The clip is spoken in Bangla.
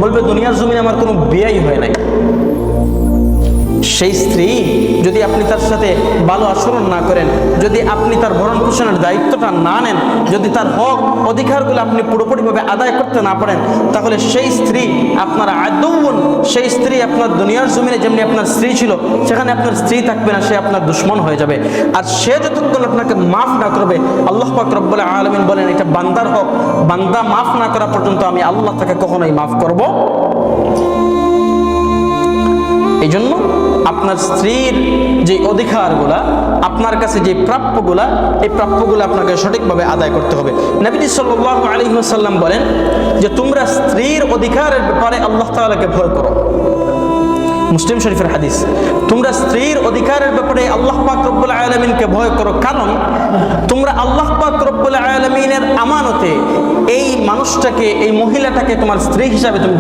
বলবে দুনিয়ার জমিনে আমার কোনো বিয়েই হয় নাই। সেই স্ত্রী যদি আপনি তার সাথে ভালো আচরণ না করেন, যদি আপনি তার ভরণ পোষণের দায়িত্বটা না নেন, যদি তার হক অধিকারগুলো আপনি পুরোপুরিভাবে আদায় করতে না পারেন, তাহলে সেই স্ত্রী আপনার আদৌন, সেই স্ত্রী আপনার দুনিয়ার জমিনে যেমনি আপনার স্ত্রী ছিল সেখানে আপনার স্ত্রী থাকবে না, সে আপনার দুশ্মন হয়ে যাবে। আর সে যতক্ষণ আপনাকে মাফ না করবে, আল্লাহ পাক রব্বুল আলামিন বলেন এটা বান্দার হক, বান্দা মাফ না করা পর্যন্ত আমি আল্লাহ তাকে কখনোই মাফ করব। এই জন্য আপনার স্ত্রীর যে অধিকারগুলা, আপনার কাছে যে প্রাপ্যগুলা, এই প্রাপ্যগুলো আপনাকে সঠিকভাবে আদায় করতে হবে। নবী সাল্লাল্লাহু আলাইহি ওয়াসাল্লাম বলেন যে তোমরা স্ত্রীর অধিকারের ব্যাপারে আল্লাহ তাআলাকে ভয় করো। মুসলিম শরীফের হাদিস, তোমরা স্ত্রীর অধিকারের ব্যাপারে আল্লাহ পাক রব্বুল আলামিনকে ভয় করো, কারণ তোমরা আল্লাহ পাক রব্বুল আলামিনের আমানতে এই মানুষটাকে, এই মহিলাটাকে তোমার স্ত্রী হিসাবে তুমি